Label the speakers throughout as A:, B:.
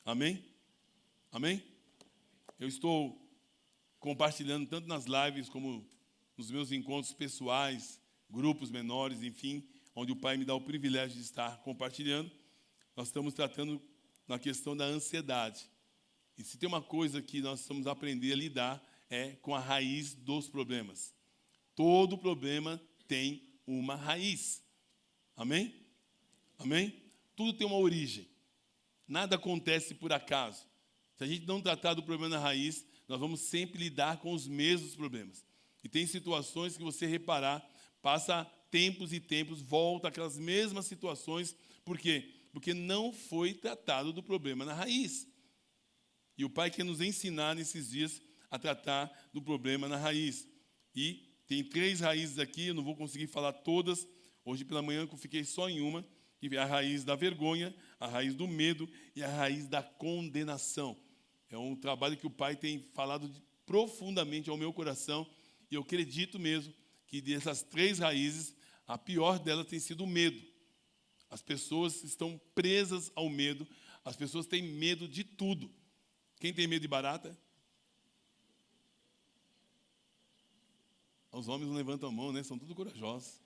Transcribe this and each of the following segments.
A: Amém? Amém? Eu estou compartilhando tanto nas lives como nos meus encontros pessoais, grupos menores, enfim, onde o Pai me dá o privilégio de estar compartilhando. Nós estamos tratando na questão da ansiedade. E se tem uma coisa que nós precisamos aprender a lidar é com a raiz dos problemas. Todo problema tem uma raiz. Amém? Amém? Tudo tem uma origem. Nada acontece por acaso. Se a gente não tratar do problema na raiz, nós vamos sempre lidar com os mesmos problemas. E tem situações que você reparar, passa tempos e tempos, volta aquelas mesmas situações. Por quê? Porque não foi tratado do problema na raiz. E o Pai quer nos ensinar nesses dias a tratar do problema na raiz. E tem 3 raízes aqui, eu não vou conseguir falar todas. Hoje pela manhã eu fiquei só em uma, que é a raiz da vergonha, a raiz do medo e a raiz da condenação. É um trabalho que o Pai tem falado profundamente ao meu coração, e eu acredito mesmo que dessas 3 raízes, a pior delas tem sido o medo. As pessoas estão presas ao medo, as pessoas têm medo de tudo. Quem tem medo de barata? Os homens não levantam a mão, né? São tudo corajosos.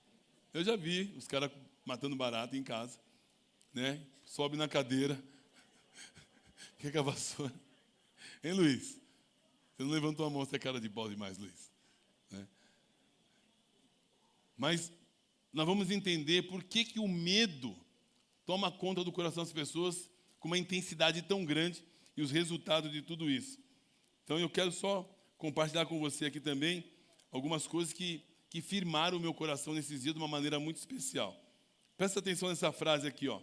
A: Eu já vi os caras matando barata em casa, né? Sobe na cadeira. O que é a vassoura? Hein, Luiz? Você não levantou a mão, você é cara de pau demais, Luiz. Né? Mas nós vamos entender por que o medo toma conta do coração das pessoas com uma intensidade tão grande e os resultados de tudo isso. Então eu quero só compartilhar com você aqui também algumas coisas que firmaram o meu coração nesses dias de uma maneira muito especial. Presta atenção nessa frase aqui, ó.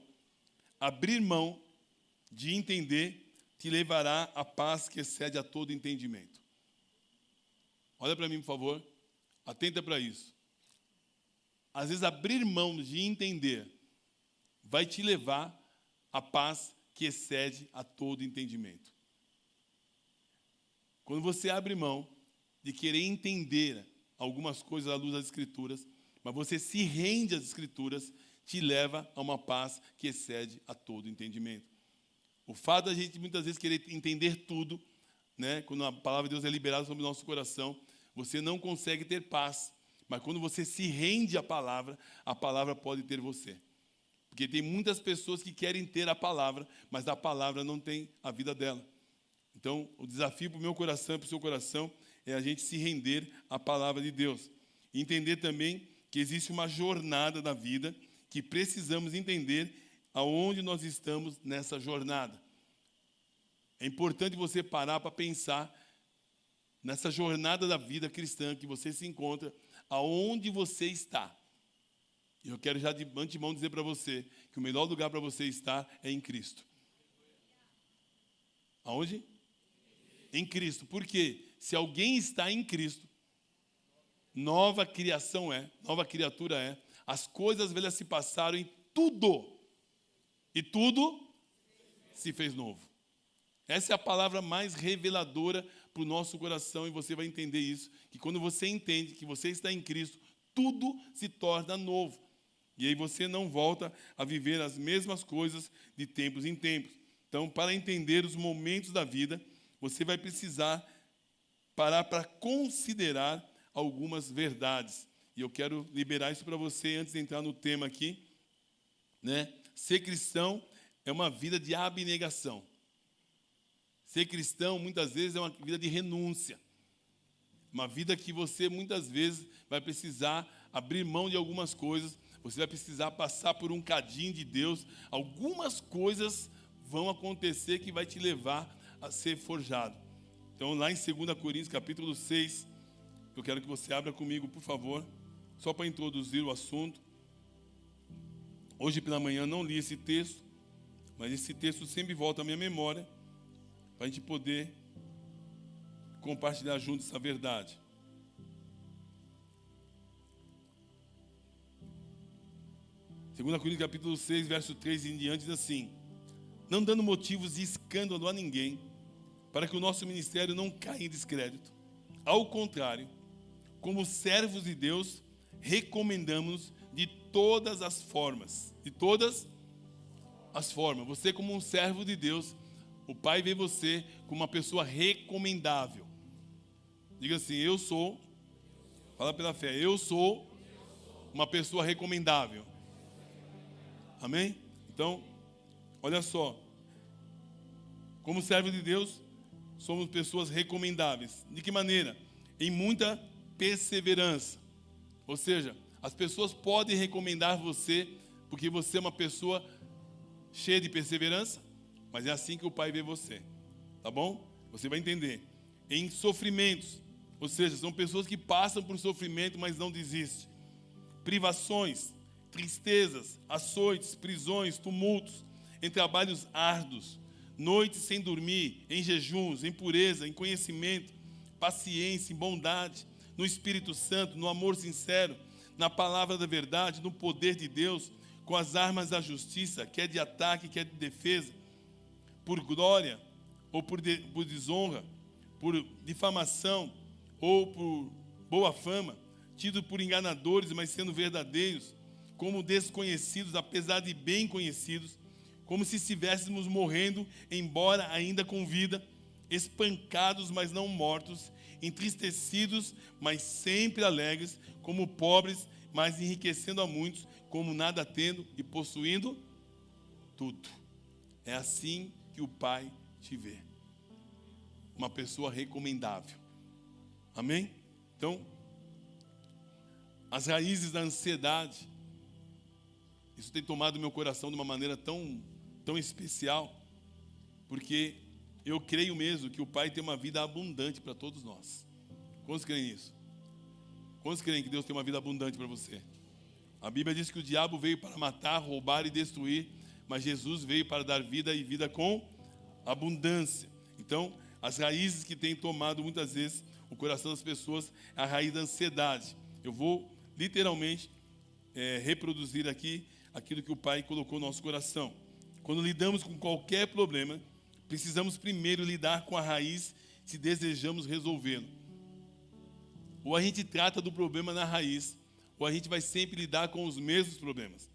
A: Abrir mão de entender te levará à paz que excede a todo entendimento. Olha para mim, por favor. Atenta para isso. Às vezes, abrir mão de entender vai te levar à paz que excede a todo entendimento. Quando você abre mão de querer entender algumas coisas à luz das Escrituras, mas você se rende às Escrituras, te leva a uma paz que excede a todo entendimento. O fato da gente muitas vezes querer entender tudo, né, quando a palavra de Deus é liberada sobre o nosso coração, você não consegue ter paz. Mas quando você se rende à palavra pode ter você. Porque tem muitas pessoas que querem ter a palavra, mas a palavra não tem a vida dela. Então, o desafio para o meu coração e para o seu coração é a gente se render à palavra de Deus. E entender também que existe uma jornada da vida que precisamos entender aonde nós estamos nessa jornada. É importante você parar para pensar nessa jornada da vida cristã que você se encontra, aonde você está. E eu quero já de antemão dizer para você que o melhor lugar para você estar é em Cristo. Aonde? Em Cristo. Por quê? Se alguém está em Cristo, nova criação é, nova criatura é, as coisas velhas se passaram e tudo se fez novo. Essa é a palavra mais reveladora para o nosso coração, e você vai entender isso, que quando você entende que você está em Cristo, tudo se torna novo. E aí você não volta a viver as mesmas coisas de tempos em tempos. Então, para entender os momentos da vida, você vai precisar parar para considerar algumas verdades. E eu quero liberar isso para você antes de entrar no tema aqui, né? Ser cristão é uma vida de abnegação. Ser cristão, muitas vezes, é uma vida de renúncia. Uma vida que você, muitas vezes, vai precisar abrir mão de algumas coisas. Você vai precisar passar por um cadinho de Deus. Algumas coisas vão acontecer que vai te levar a ser forjado. Então, lá em 2 Coríntios, capítulo 6, eu quero que você abra comigo, por favor, só para introduzir o assunto. Hoje pela manhã não li esse texto, mas esse texto sempre volta à minha memória, para a gente poder compartilhar juntos essa verdade. Segunda Coríntios capítulo 6, verso 3 em diante, diz assim: não dando motivos de escândalo a ninguém, para que o nosso ministério não caia em descrédito. Ao contrário, como servos de Deus, recomendamos-nos de todas as formas. De todas as formas. Você, como um servo de Deus, O Pai vê você como uma pessoa recomendável. Diga assim, eu sou, fala pela fé, eu sou uma pessoa recomendável. Amém? Então, olha só. Como servo de Deus, somos pessoas recomendáveis. De que maneira? Em muita perseverança. Ou seja, as pessoas podem recomendar você porque você é uma pessoa cheia de perseverança, mas é assim que o Pai vê você. Tá bom? Você vai entender. Em sofrimentos, ou seja, são pessoas que passam por sofrimento, mas não desistem. Privações, tristezas, açoites, prisões, tumultos, em trabalhos árduos, noites sem dormir, em jejuns, em pureza, em conhecimento, paciência, em bondade, no Espírito Santo, no amor sincero, na palavra da verdade, no poder de Deus, com as armas da justiça, quer de ataque, quer de defesa, por glória ou por desonra, por difamação ou por boa fama, tidos por enganadores, mas sendo verdadeiros, como desconhecidos, apesar de bem conhecidos, como se estivéssemos morrendo, embora ainda com vida, espancados, mas não mortos, entristecidos, mas sempre alegres, como pobres, mas enriquecendo a muitos, como nada tendo e possuindo tudo. É assim que o Pai te vê. Uma pessoa recomendável. Amém? Então, as raízes da ansiedade, isso tem tomado meu coração de uma maneira tão especial, porque eu creio mesmo que o Pai tem uma vida abundante para todos nós. Quantos creem nisso? Quantos creem que Deus tem uma vida abundante para você? A Bíblia diz que o diabo veio para matar, roubar e destruir, mas Jesus veio para dar vida e vida com abundância. Então, as raízes que têm tomado muitas vezes o coração das pessoas é a raiz da ansiedade. Eu vou literalmente reproduzir aqui aquilo que o Pai colocou no nosso coração. Quando lidamos com qualquer problema, precisamos primeiro lidar com a raiz se desejamos resolvê-lo. Ou a gente trata do problema na raiz, ou a gente vai sempre lidar com os mesmos problemas.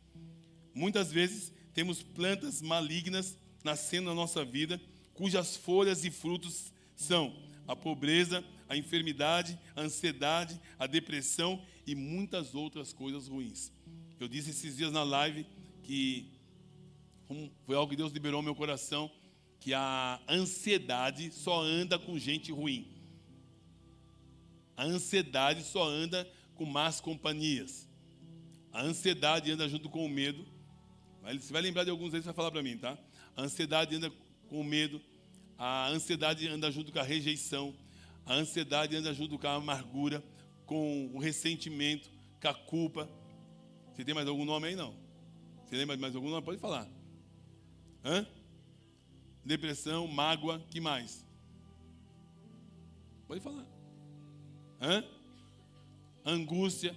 A: Muitas vezes temos plantas malignas nascendo na nossa vida, cujas folhas e frutos são a pobreza, a enfermidade, a ansiedade, a depressão e muitas outras coisas ruins. Eu disse esses dias na live que foi algo que Deus liberou no meu coração, que a ansiedade só anda com gente ruim. A ansiedade só anda com más companhias. A ansiedade anda junto com o medo. Você vai lembrar de alguns deles, você vai falar para mim, tá? A ansiedade anda com o medo. A ansiedade anda junto com a rejeição. A ansiedade anda junto com a amargura, com o ressentimento, com a culpa. Você tem mais algum nome aí? Não. Você lembra de mais algum nome? Pode falar. Depressão, mágoa, que mais? Pode falar. Angústia,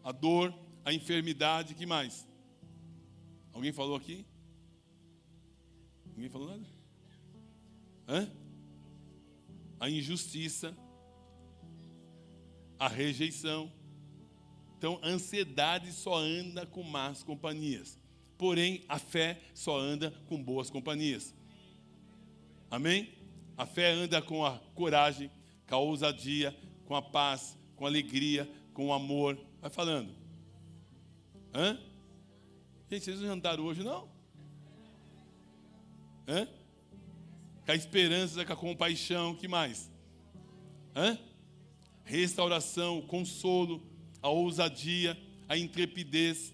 A: a dor, a enfermidade, que mais? Alguém falou aqui? Ninguém falou nada? A injustiça, a rejeição. Então, a ansiedade só anda com más companhias. Porém, a fé só anda com boas companhias. Amém? A fé anda com a coragem, com a ousadia, com a paz, com a alegria, com o amor. Vai falando. Gente, vocês não jantaram hoje, não? Com a esperança, com a compaixão, que mais? Restauração, o consolo, a ousadia, a intrepidez,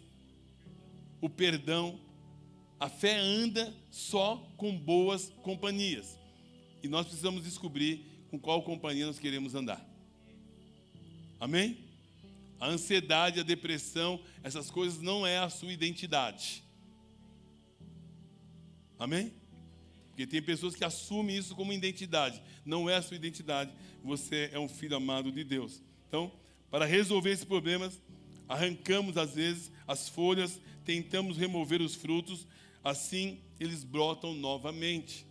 A: o perdão. A fé anda só com boas companhias. E nós precisamos descobrir com qual companhia nós queremos andar. Amém? A ansiedade, a depressão, essas coisas não é a sua identidade. Amém? Porque tem pessoas que assumem isso como identidade. Não é a sua identidade. Você é um filho amado de Deus. Então, para resolver esses problemas, arrancamos às vezes as folhas, tentamos remover os frutos, assim eles brotam novamente.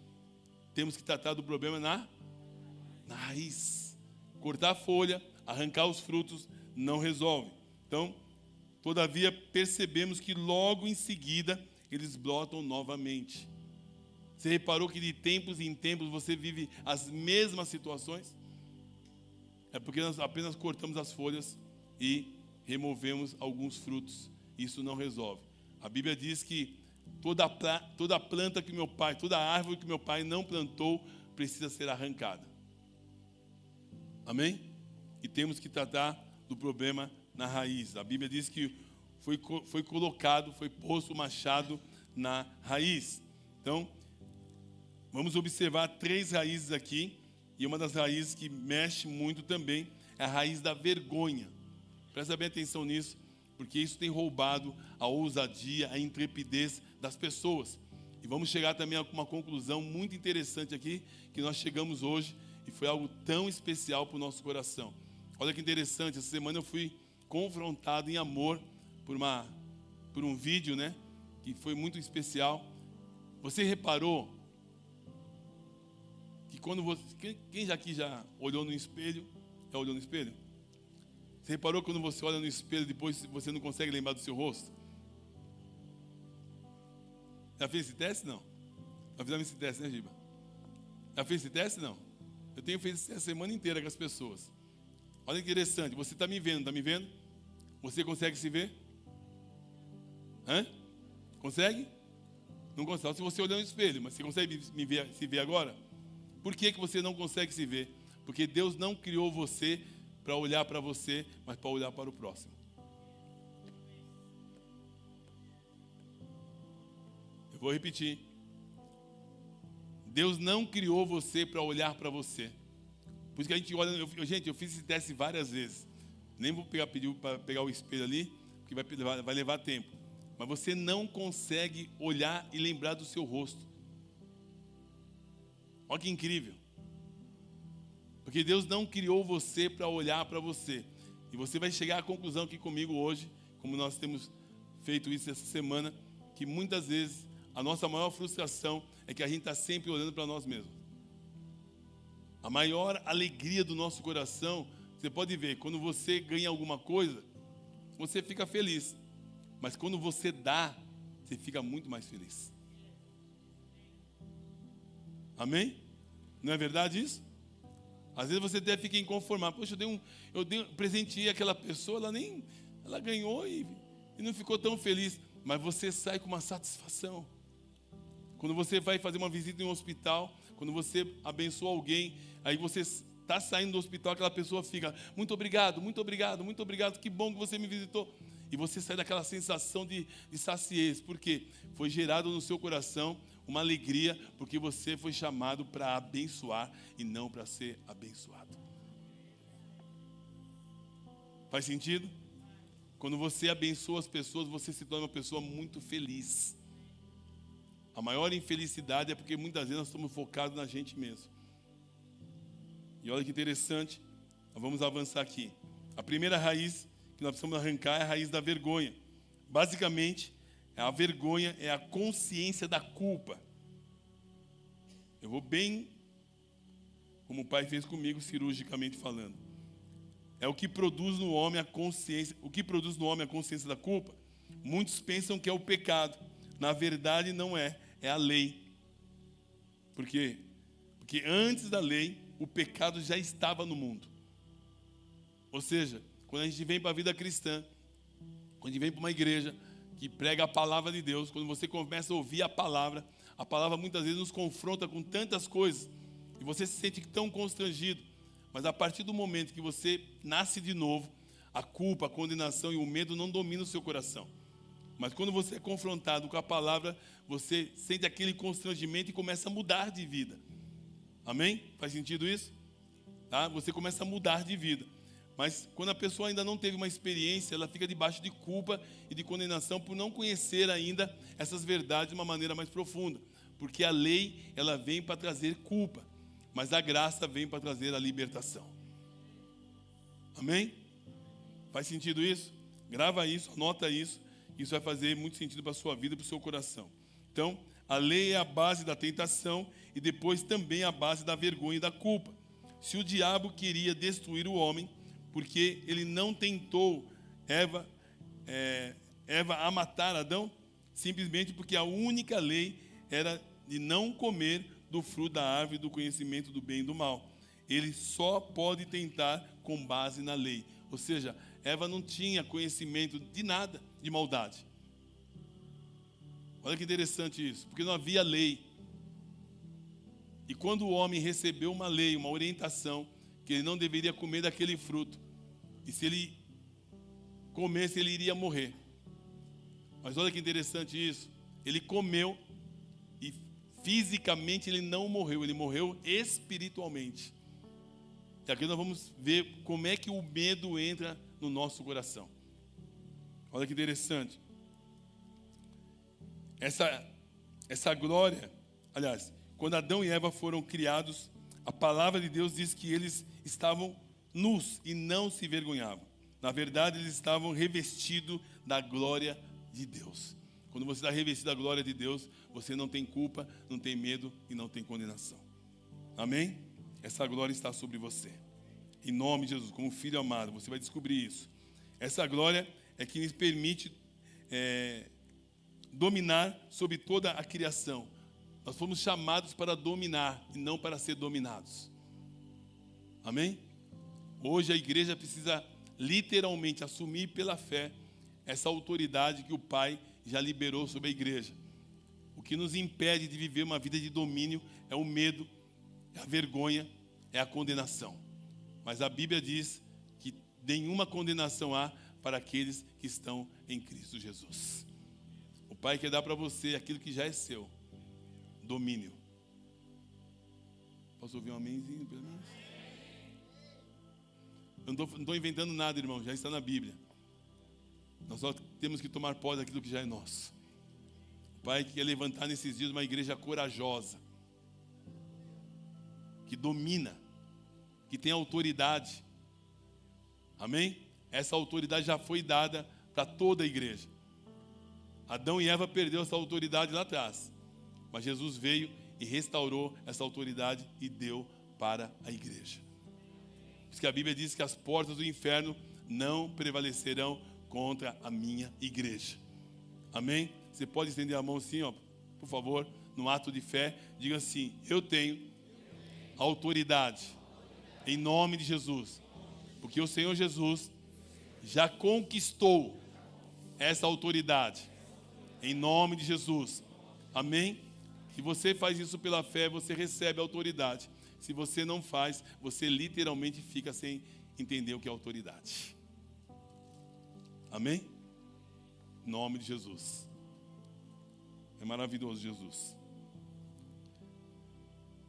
A: Temos que tratar do problema na raiz. Cortar a folha, arrancar os frutos, não resolve. Então, todavia, percebemos que logo em seguida eles brotam novamente. Você reparou que de tempos em tempos você vive as mesmas situações? É porque nós apenas cortamos as folhas e removemos alguns frutos. Isso não resolve. A Bíblia diz que toda planta que meu pai, toda árvore que meu pai não plantou, precisa ser arrancada. Amém? E temos que tratar do problema na raiz. A Bíblia diz que foi posto o machado na raiz. Então, vamos observar 3 raízes aqui. E uma das raízes que mexe muito também é a raiz da vergonha. Presta bem atenção nisso, porque isso tem roubado a ousadia, a intrepidez das pessoas. E vamos chegar também a uma conclusão muito interessante aqui, que nós chegamos hoje, e foi algo tão especial para o nosso coração. Olha que interessante, essa semana eu fui confrontado em amor por um vídeo, né, que foi muito especial. Você reparou que quando você... Quem aqui já olhou no espelho? Já olhou no espelho? Você reparou que quando você olha no espelho, depois você não consegue lembrar do seu rosto? Já fez esse teste? Não. Já fizemos esse teste, né, Giba? Já fez esse teste? Não. Eu tenho feito isso a semana inteira com as pessoas. Olha que interessante, você está me vendo, está me vendo? Você consegue se ver? Hã? Consegue? Não consegue. Se você olhar no espelho, mas você consegue se ver agora? Por que você não consegue se ver? Porque Deus não criou você para olhar para você, mas para olhar para o próximo. Eu vou repetir. Deus não criou você para olhar para você. Por isso que a gente olha... eu fiz esse teste várias vezes. Nem vou pedir para pegar o espelho ali, porque vai levar tempo. Mas você não consegue olhar e lembrar do seu rosto. Olha que incrível. Porque Deus não criou você para olhar para você. E você vai chegar à conclusão aqui comigo hoje, como nós temos feito isso essa semana, que muitas vezes a nossa maior frustração é que a gente está sempre olhando para nós mesmos. A maior alegria do nosso coração, você pode ver, quando você ganha alguma coisa, você fica feliz. Mas quando você dá, você fica muito mais feliz. Amém? Não é verdade isso? Às vezes você até fica inconformado. Poxa, presenteei aquela pessoa, ela ganhou e não ficou tão feliz. Mas você sai com uma satisfação. Quando você vai fazer uma visita em um hospital, quando você abençoa alguém, aí você está saindo do hospital, aquela pessoa fica, muito obrigado, muito obrigado, muito obrigado, que bom que você me visitou. E você sai daquela sensação de saciez, porque foi gerado no seu coração uma alegria, porque você foi chamado para abençoar e não para ser abençoado. Faz sentido? Quando você abençoa as pessoas, você se torna uma pessoa muito feliz. A maior infelicidade é porque muitas vezes nós estamos focados na gente mesmo. E olha que interessante, nós vamos avançar aqui. A primeira raiz que nós precisamos arrancar é a raiz da vergonha. Basicamente, a vergonha é a consciência da culpa. Eu vou bem, como o pai fez comigo, cirurgicamente falando. É o que produz no homem a consciência. O que produz no homem a consciência da culpa? Muitos pensam que é o pecado. Na verdade, não é. É a lei. Por quê? Porque antes da lei, o pecado já estava no mundo. Ou seja, quando a gente vem para a vida cristã, quando a gente vem para uma igreja que prega a palavra de Deus, quando você começa a ouvir a palavra muitas vezes nos confronta com tantas coisas, e você se sente tão constrangido. Mas a partir do momento que você nasce de novo, a culpa, a condenação e o medo não dominam o seu coração. Mas quando você é confrontado com a palavra, você sente aquele constrangimento e começa a mudar de vida. Amém? Faz sentido isso? Tá? Você começa a mudar de vida. Mas quando a pessoa ainda não teve uma experiência, ela fica debaixo de culpa e de condenação por não conhecer ainda essas verdades de uma maneira mais profunda. Porque a lei, ela vem para trazer culpa, mas a graça vem para trazer a libertação. Amém? Faz sentido isso? Grava isso, anota isso. Isso vai fazer muito sentido para a sua vida e para o seu coração. Então, a lei é a base da tentação e depois também a base da vergonha e da culpa. Se o diabo queria destruir o homem, porque ele não tentou Eva a matar Adão, simplesmente porque a única lei era de não comer do fruto da árvore do conhecimento do bem e do mal. Ele só pode tentar com base na lei. Ou seja, Eva não tinha conhecimento de nada de maldade. Olha que interessante isso, porque não havia lei. E quando o homem recebeu uma lei, uma orientação, que ele não deveria comer daquele fruto, e se ele comesse, ele iria morrer. Mas olha que interessante isso, ele comeu, e fisicamente ele não morreu, ele morreu espiritualmente. E aqui nós vamos ver como é que o medo entra no nosso coração. Olha que interessante. Essa glória, aliás, quando Adão e Eva foram criados, a palavra de Deus diz que eles estavam nus e não se envergonhavam. Na verdade, eles estavam revestidos da glória de Deus. Quando você está revestido da glória de Deus, você não tem culpa, não tem medo e não tem condenação. Amém? Essa glória está sobre você. Em nome de Jesus, como filho amado, você vai descobrir isso. Essa glória é que nos permite dominar sobre toda a criação. Nós fomos chamados para dominar e não para ser dominados. Amém? Hoje a igreja precisa literalmente assumir pela fé essa autoridade que o Pai já liberou sobre a igreja. O que nos impede de viver uma vida de domínio é o medo, é a vergonha, é a condenação. Mas a Bíblia diz que nenhuma condenação há para aqueles que estão em Cristo Jesus. O Pai quer dar para você aquilo que já é seu. Domínio. Posso ouvir um amémzinho, pelo menos? Eu não estou inventando nada, irmão, já está na Bíblia. Nós só temos que tomar posse daquilo que já é nosso. O Pai quer levantar nesses dias uma igreja corajosa, que domina, que tem autoridade. Amém? Essa autoridade já foi dada para toda a igreja. Adão e Eva perderam essa autoridade lá atrás, mas Jesus veio e restaurou essa autoridade e deu para a igreja. Por isso que a Bíblia diz que as portas do inferno não prevalecerão contra a minha igreja. Amém? Você pode estender a mão assim, ó, por favor, no ato de fé, diga assim: eu tenho autoridade em nome de Jesus, porque o Senhor Jesus já conquistou essa autoridade em nome de Jesus. Amém? Se você faz isso pela fé, você recebe a autoridade. Se você não faz, você literalmente fica sem entender o que é autoridade. Amém? Em nome de Jesus. É maravilhoso, Jesus.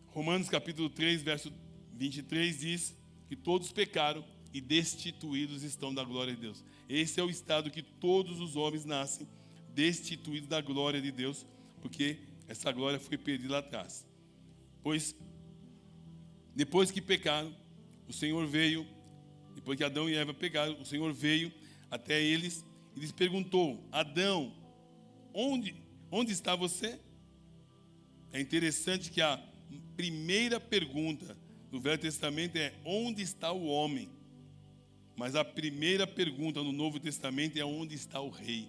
A: Romanos capítulo 3, verso 23 diz que todos pecaram e destituídos estão da glória de Deus. Esse é o estado que todos os homens nascem, destituídos da glória de Deus, porque essa glória foi perdida lá atrás. Pois, depois que pecaram, o Senhor veio, depois que Adão e Eva pecaram, o Senhor veio até eles e lhes perguntou: Adão, onde está você? É interessante que a primeira pergunta no Velho Testamento é: onde está o homem? Mas a primeira pergunta no Novo Testamento é: onde está o rei?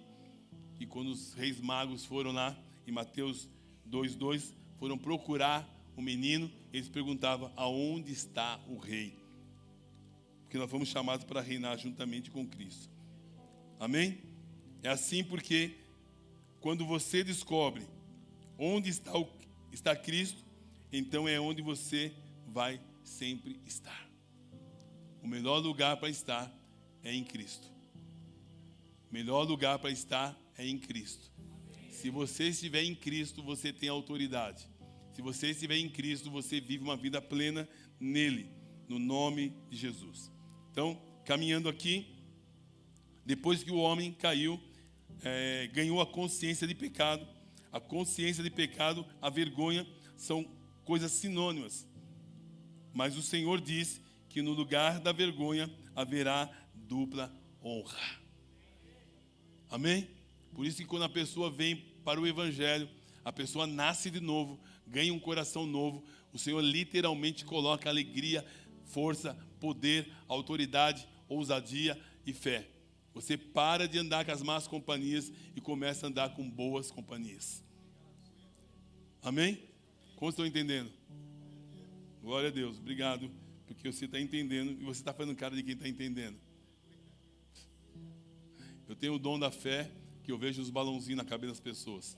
A: E quando os reis magos foram lá, em Mateus 2:2, foram procurar o menino, eles perguntavam: aonde está o rei? Porque nós fomos chamados para reinar juntamente com Cristo. Amém? É assim porque quando você descobre onde está Cristo, então é onde você vai sempre estar. O melhor lugar para estar é em Cristo. O melhor lugar para estar é em Cristo. Se você estiver em Cristo, você tem autoridade. Se você estiver em Cristo, você vive uma vida plena nele, no nome de Jesus. Então, caminhando aqui, depois que o homem caiu, ganhou a consciência de pecado. A consciência de pecado, a vergonha, são coisas sinônimas. Mas o Senhor diz que no lugar da vergonha haverá dupla honra. Amém? Por isso que quando a pessoa vem para o Evangelho, a pessoa nasce de novo, ganha um coração novo, o Senhor literalmente coloca alegria, força, poder, autoridade, ousadia e fé. Você para de andar com as más companhias e começa a andar com boas companhias. Amém? Como estão entendendo? Glória a Deus. Obrigado, porque você está entendendo e você está fazendo cara de quem está entendendo. Eu tenho o dom da fé, que eu vejo os balãozinhos na cabeça das pessoas.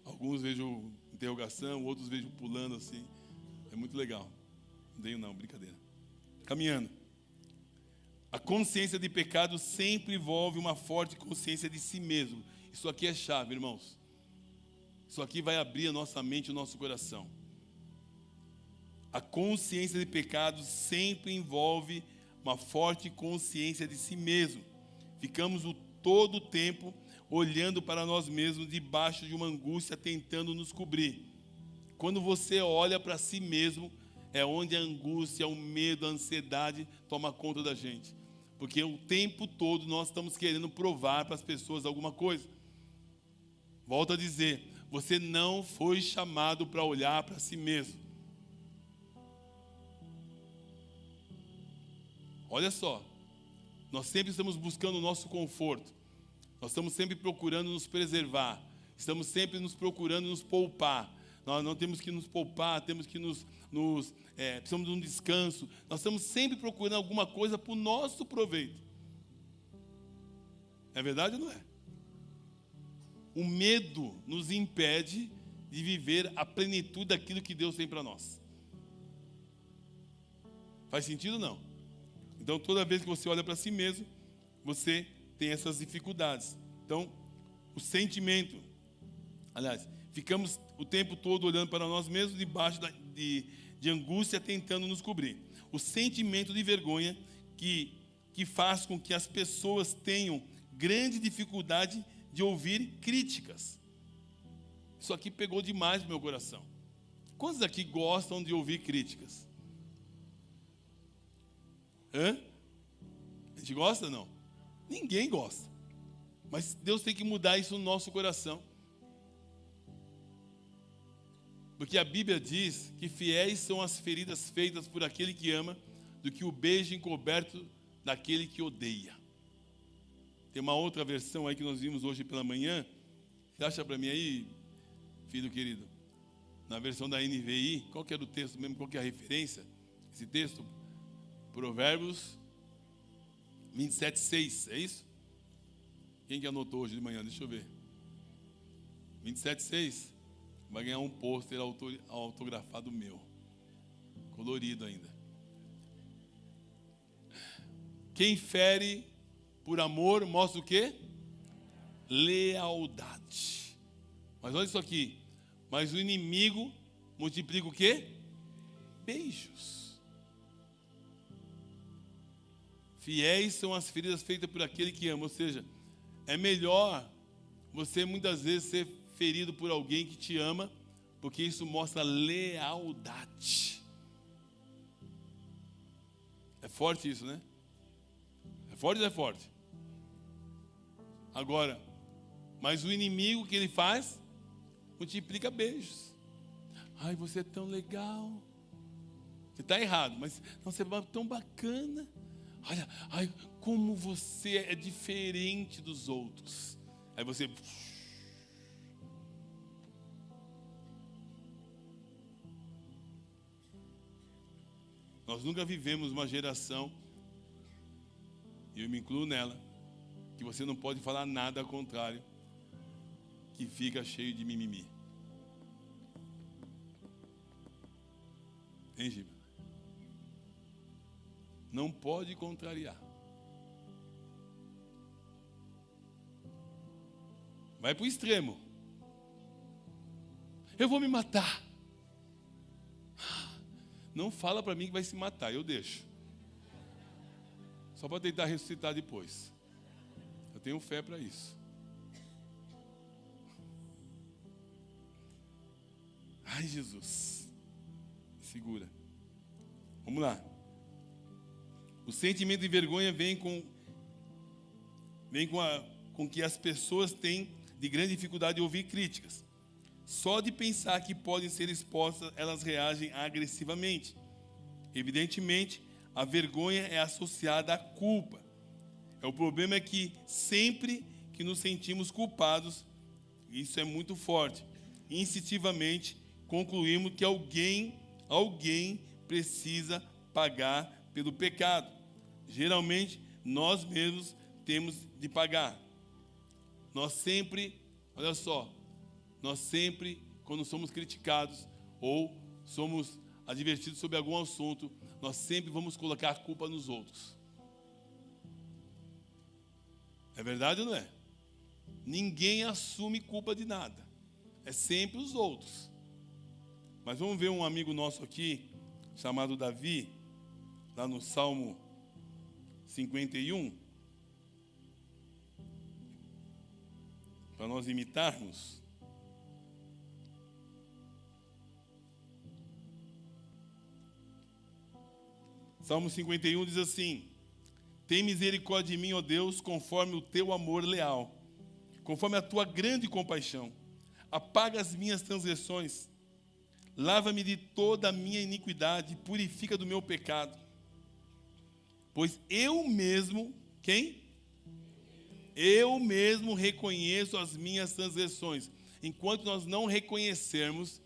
A: Alguns vejo interrogação, outros vejo pulando assim. É muito legal. Não tenho não, brincadeira. Caminhando. A consciência de pecado sempre envolve uma forte consciência de si mesmo. Isso aqui é chave, irmãos. Isso aqui vai abrir a nossa mente e o nosso coração. A consciência de pecado sempre envolve uma forte consciência de si mesmo. Ficamos todo o tempo olhando para nós mesmos debaixo de uma angústia tentando nos cobrir. Quando você olha para si mesmo, é onde a angústia, o medo, a ansiedade toma conta da gente. Porque o tempo todo nós estamos querendo provar para as pessoas alguma coisa. Volto a dizer, você não foi chamado para olhar para si mesmo. Olha só, nós sempre estamos buscando o nosso conforto. Nós estamos sempre procurando nos preservar. Estamos sempre nos procurando nos poupar. Nós não temos que nos poupar, temos que precisamos de um descanso. Nós estamos sempre procurando alguma coisa para o nosso proveito. É verdade ou não é? O medo nos impede de viver a plenitude daquilo que Deus tem para nós. Faz sentido ou não? Então, toda vez que você olha para si mesmo, você tem essas dificuldades. Então, o sentimento, aliás, ficamos o tempo todo olhando para nós mesmos debaixo de angústia tentando nos cobrir. O sentimento de vergonha que faz com que as pessoas tenham grande dificuldade de ouvir críticas. Isso aqui pegou demais no meu coração. Quantos aqui gostam de ouvir críticas? A gente gosta ou não? Ninguém gosta. Mas Deus tem que mudar isso no nosso coração. Porque a Bíblia diz que fiéis são as feridas feitas por aquele que ama, do que o beijo encoberto daquele que odeia. Tem uma outra versão aí que nós vimos hoje pela manhã. Você acha para mim aí, filho querido? Na versão da NVI, qual que era o texto mesmo, qual que é a referência? Esse texto? Provérbios 27:6, é isso? Quem que anotou hoje de manhã? Deixa eu ver. 27:6. Vai ganhar um pôster autografado meu. Colorido ainda. Quem fere por amor mostra o quê? Lealdade. Mas olha isso aqui. Mas o inimigo multiplica o quê? Beijos. Fiéis são as feridas feitas por aquele que ama. Ou seja, é melhor você muitas vezes ser ferido por alguém que te ama, porque isso mostra lealdade. É forte isso, né? É forte ou é forte? Agora, mas o inimigo que ele faz, multiplica beijos. Ai, você é tão legal. Você está errado, mas não, você é tão bacana. Olha, ai, como você é diferente dos outros. Aí você... Nós nunca vivemos uma geração, e eu me incluo nela, que você não pode falar nada ao contrário, que fica cheio de mimimi. Hein, Giba? Não pode contrariar. Vai para o extremo. Eu vou me matar. Não fala para mim que vai se matar, eu deixo. Só para tentar ressuscitar depois. Eu tenho fé para isso. Ai, Jesus. Segura. Vamos lá. O sentimento de vergonha vem com que as pessoas têm de grande dificuldade de ouvir críticas. Só de pensar que podem ser expostas, elas reagem agressivamente. Evidentemente, a vergonha é associada à culpa. O problema é que sempre que nos sentimos culpados, isso é muito forte, instintivamente concluímos que alguém precisa pagar pelo pecado. Geralmente, nós mesmos temos de pagar. Nós sempre, olha só, quando somos criticados ou somos advertidos sobre algum assunto, nós sempre vamos colocar a culpa nos outros. É verdade ou não é? Ninguém assume culpa de nada. É sempre os outros. Mas vamos ver um amigo nosso aqui, chamado Davi, lá no Salmo 51, para nós imitarmos. Salmo 51 diz assim: tem misericórdia de mim, ó Deus, conforme o teu amor leal, conforme a tua grande compaixão. Apaga as minhas transgressões, lava-me de toda a minha iniquidade, purifica do meu pecado. Pois eu mesmo, quem? Eu mesmo reconheço as minhas transgressões. Enquanto nós não reconhecermos,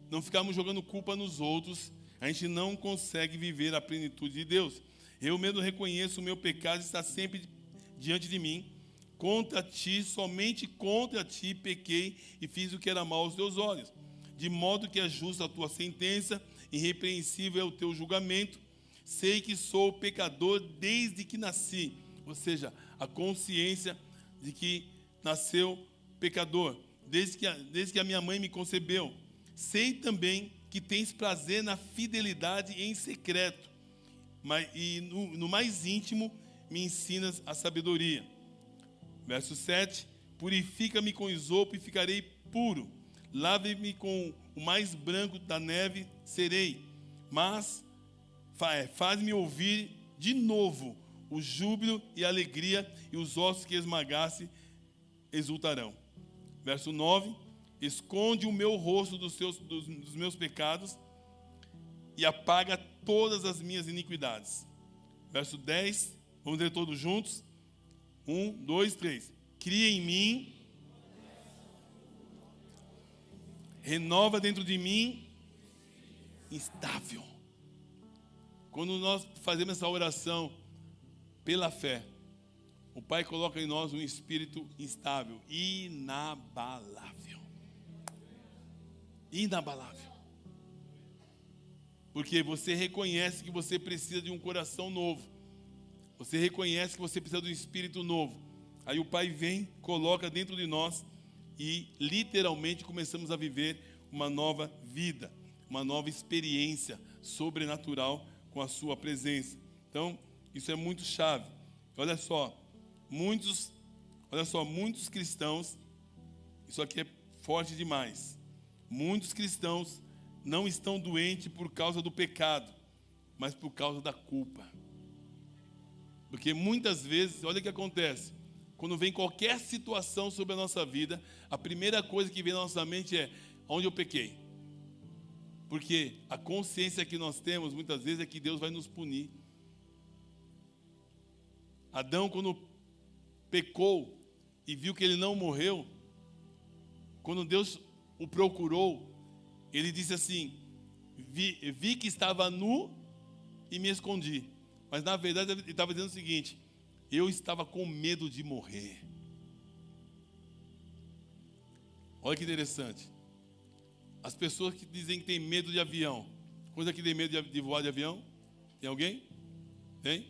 A: não ficarmos jogando culpa nos outros, a gente não consegue viver a plenitude de Deus. Eu mesmo reconheço o meu pecado, está sempre diante de mim. Contra ti, somente contra ti pequei e fiz o que era mal aos teus olhos. De modo que é justa a tua sentença, irrepreensível é o teu julgamento. Sei que sou pecador desde que nasci. Ou seja, a consciência de que nasceu pecador, desde que a minha mãe me concebeu. Sei também que tens prazer na fidelidade em secreto, e no mais íntimo me ensinas a sabedoria. Verso 7, purifica-me com isopo e ficarei puro. Lave-me com o mais branco da neve, serei. Mas faz-me ouvir de novo o júbilo e a alegria, e os ossos que esmagasse exultarão. Verso 9, esconde o meu rosto dos meus pecados e apaga todas as minhas iniquidades. Verso 10, vamos ler todos juntos? 1, 2, 3. Cria em mim, renova dentro de mim, instável. Quando nós fazemos essa oração pela fé, o Pai coloca em nós um espírito instável, inabalável. Inabalável. Porque você reconhece que você precisa de um coração novo. Você reconhece que você precisa de um espírito novo. Aí o Pai vem, coloca dentro de nós e literalmente começamos a viver uma nova vida, uma nova experiência sobrenatural com a sua presença. Então, isso é muito chave. Olha só, muitos cristãos, isso aqui é forte demais. Muitos cristãos não estão doentes por causa do pecado, mas por causa da culpa. Porque muitas vezes, olha o que acontece, quando vem qualquer situação sobre a nossa vida, a primeira coisa que vem na nossa mente é: onde eu pequei? Porque a consciência que nós temos muitas vezes é que Deus vai nos punir. Adão, quando pecou e viu que ele não morreu, quando Deus o procurou, ele disse assim: vi que estava nu e me escondi. Mas na verdade ele estava dizendo o seguinte: eu estava com medo de morrer. Olha que interessante. As pessoas que dizem que tem medo de avião, coisa que tem medo de voar de avião? Tem alguém? Tem?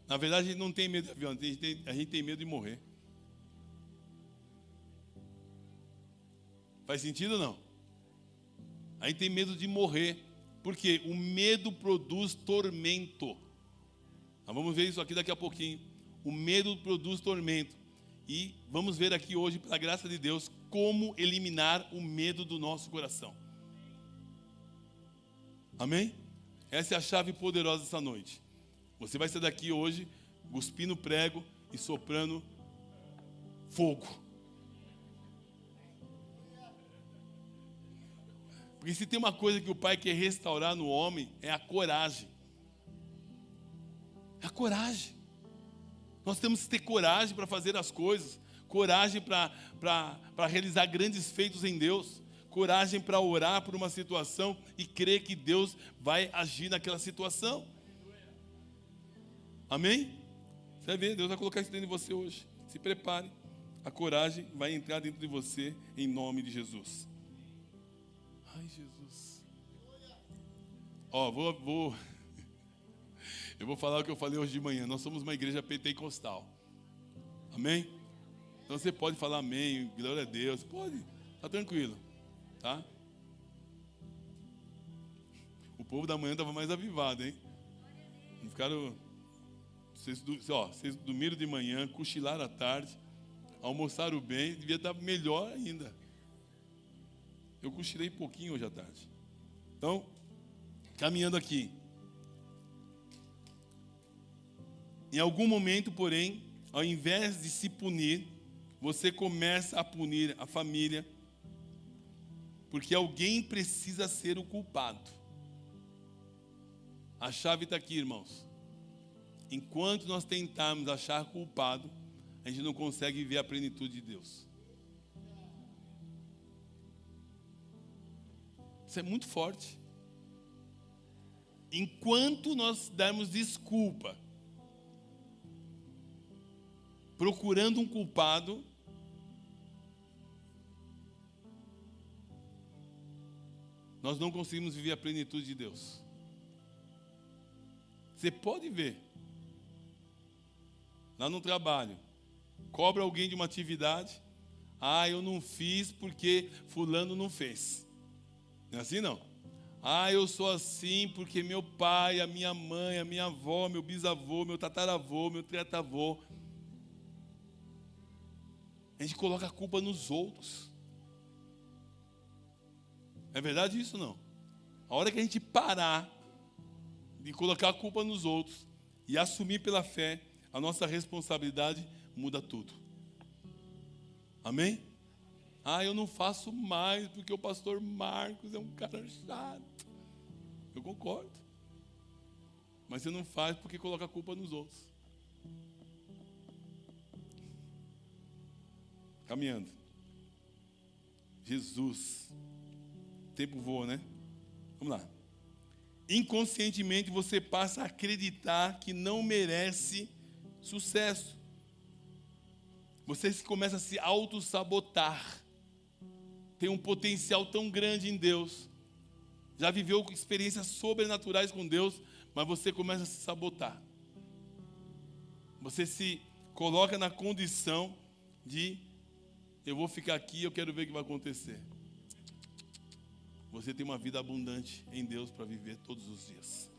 A: Na verdade a gente não tem medo de avião, a gente tem medo de morrer. Faz sentido ou não? A gente tem medo de morrer, porque o medo produz tormento. Nós vamos ver isso aqui daqui a pouquinho. O medo produz tormento. E vamos ver aqui hoje, pela graça de Deus, como eliminar o medo do nosso coração. Amém? Essa é a chave poderosa dessa noite. Você vai sair daqui hoje, cuspindo prego e soprando fogo. Porque se tem uma coisa que o Pai quer restaurar no homem, é a coragem. É a coragem. Nós temos que ter coragem para fazer as coisas. coragem para realizar grandes feitos em Deus, coragem para orar por uma situação e crer que Deus vai agir naquela situação. Amém? Você vai ver, Deus vai colocar isso dentro de você hoje. Se prepare, a coragem vai entrar dentro de você em nome de Jesus. Ai, Jesus. Ó, eu vou falar o que eu falei hoje de manhã. Nós somos uma igreja pentecostal. Amém? Então você pode falar amém, glória a Deus. Pode, tá tranquilo, tá? O povo da manhã estava mais avivado, hein? Não ficaram... Vocês dormiram de manhã, cochilaram à tarde, almoçaram bem, devia estar melhor ainda. Eu cochilei pouquinho hoje à tarde. Então, caminhando aqui. Em algum momento, porém, ao invés de se punir, você começa a punir a família, porque alguém precisa ser o culpado. A chave está aqui, irmãos. Enquanto nós tentarmos achar culpado, a gente não consegue viver a plenitude de Deus. Isso é muito forte. Enquanto nós dermos desculpa, procurando um culpado, nós não conseguimos viver a plenitude de Deus. Você pode ver, lá no trabalho, cobra alguém de uma atividade, eu não fiz porque fulano não fez. Não é assim não? Eu sou assim porque meu pai, a minha mãe, a minha avó, meu bisavô, meu tataravô, meu tretavô. A gente coloca a culpa nos outros. É verdade isso não? A hora que a gente parar de colocar a culpa nos outros e assumir pela fé a nossa responsabilidade, muda tudo. Amém? Eu não faço mais porque o pastor Marcos é um cara chato. Eu concordo. Mas você não faz porque coloca a culpa nos outros. Caminhando. Jesus. O tempo voa, né? Vamos lá. Inconscientemente você passa a acreditar que não merece sucesso. Você começa a se auto-sabotar. Tem um potencial tão grande em Deus. Já viveu experiências sobrenaturais com Deus, mas você começa a se sabotar. Você se coloca na condição de: eu vou ficar aqui, eu quero ver o que vai acontecer. Você tem uma vida abundante em Deus para viver todos os dias.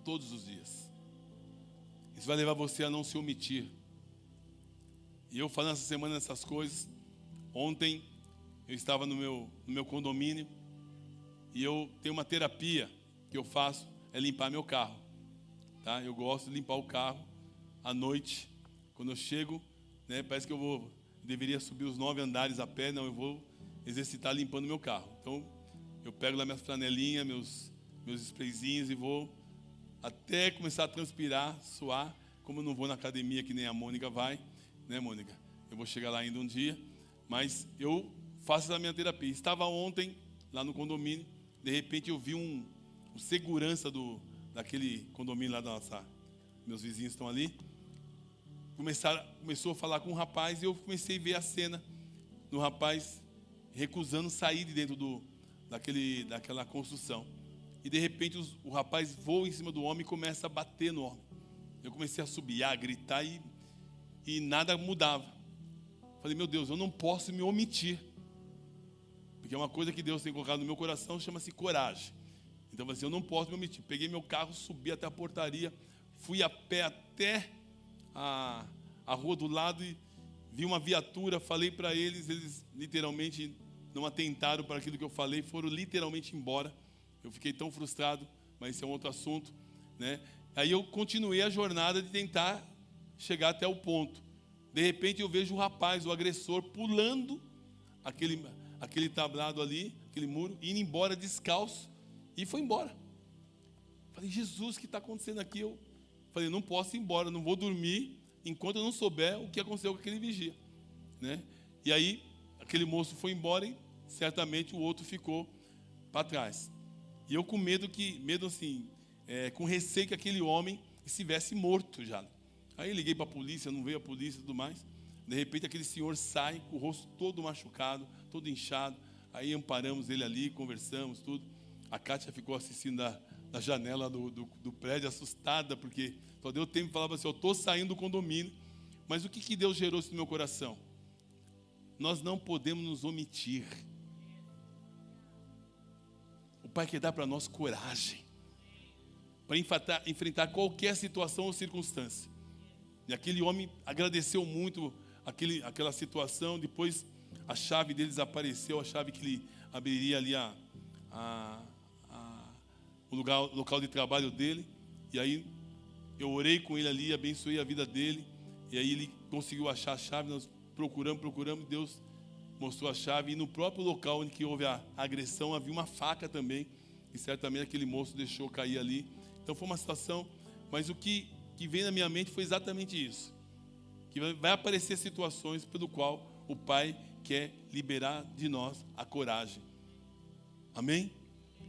A: Todos os dias. Isso vai levar você a não se omitir. E eu falando essa semana essas coisas. Ontem eu estava no meu condomínio e eu tenho uma terapia que eu faço, é limpar meu carro. Tá? Eu gosto de limpar o carro à noite. Quando eu chego, né, parece que deveria subir os 9 andares a pé, não, eu vou exercitar limpando meu carro. Então, eu pego lá minhas flanelinhas, meus sprayzinhos e vou até começar a transpirar, suar. Como eu não vou na academia que nem a Mônica vai, né, Mônica? Eu vou chegar lá ainda um dia, mas eu faço a minha terapia. Estava ontem lá no condomínio, de repente eu vi um segurança daquele condomínio lá da nossa, meus vizinhos estão ali, começou a falar com um rapaz e eu comecei a ver a cena do rapaz recusando sair de dentro daquela construção. E de repente o rapaz voa em cima do homem e começa a bater no homem. Eu comecei a subiar, a gritar e nada mudava. Falei, meu Deus, eu não posso me omitir. Porque é uma coisa que Deus tem colocado no meu coração, chama-se coragem. Então eu falei assim, eu não posso me omitir. Peguei meu carro, subi até a portaria, fui a pé até a rua do lado e vi uma viatura, falei para eles literalmente não atentaram para aquilo que eu falei, foram literalmente embora. Eu fiquei tão frustrado, mas esse é um outro assunto, né? Aí eu continuei a jornada de tentar chegar até o ponto. De repente eu vejo o rapaz, o agressor, pulando aquele tablado ali, aquele muro, indo embora descalço, e foi embora. Falei, Jesus, o que está acontecendo aqui? Eu falei, não posso ir embora, não vou dormir enquanto eu não souber o que aconteceu com aquele vigia, né? E aí, aquele moço foi embora e certamente o outro ficou para trás. E eu com medo assim, com receio que aquele homem estivesse morto já. Aí liguei para a polícia, não veio a polícia e tudo mais. De repente aquele senhor sai com o rosto todo machucado, todo inchado. Aí amparamos ele ali, conversamos, tudo. A Kátia ficou assistindo da janela do prédio, assustada, porque só deu tempo e falava assim, eu estou saindo do condomínio. Mas o que Deus gerou isso no meu coração? Nós não podemos nos omitir. O Pai quer dar para nós coragem, para enfrentar qualquer situação ou circunstância. E aquele homem agradeceu muito aquela situação. Depois a chave dele desapareceu, a chave que ele abriria ali o local de trabalho dele. E aí eu orei com ele ali, abençoei a vida dele. E aí ele conseguiu achar a chave. Nós procuramos, Deus mostrou a chave. E no próprio local onde houve a agressão havia uma faca também, e certamente aquele moço deixou cair ali. Então foi uma situação, mas o que veio na minha mente foi exatamente isso, que vai aparecer situações pelo qual o Pai quer liberar de nós a coragem, amém?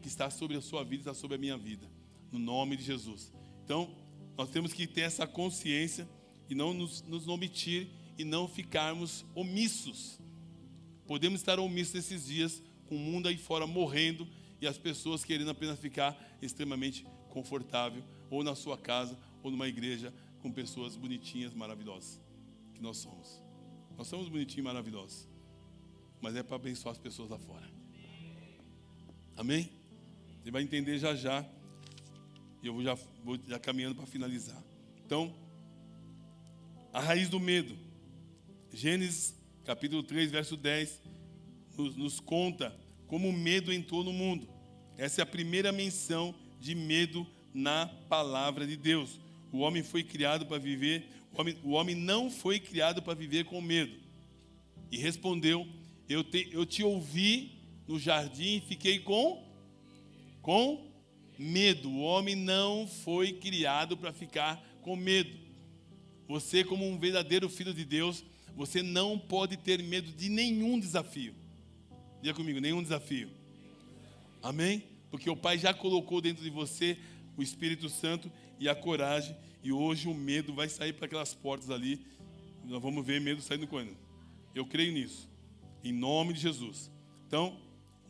A: Que está sobre a sua vida, está sobre a minha vida, no nome de Jesus. Então nós temos que ter essa consciência e não nos omitir e não ficarmos omissos. Podemos estar omissos esses dias, com o mundo aí fora morrendo e as pessoas querendo apenas ficar extremamente confortável, ou na sua casa, ou numa igreja com pessoas bonitinhas, maravilhosas, que nós somos. Nós somos bonitinhos e maravilhosos, mas é para abençoar as pessoas lá fora. Amém? Você vai entender já, e eu vou já caminhando para finalizar. Então, a raiz do medo. Gênesis capítulo 3, verso 10, nos conta como o medo entrou no mundo. Essa é a primeira menção de medo na palavra de Deus. O homem foi criado para viver, o homem não foi criado para viver com medo. E respondeu, eu te ouvi no jardim e fiquei com medo. O homem não foi criado para ficar com medo. Você, como um verdadeiro filho de Deus, você não pode ter medo de nenhum desafio. Diga comigo, nenhum desafio. Amém? Porque o Pai já colocou dentro de você o Espírito Santo e a coragem. E hoje o medo vai sair para aquelas portas ali. Nós vamos ver medo saindo quando? Eu creio nisso. Em nome de Jesus. Então,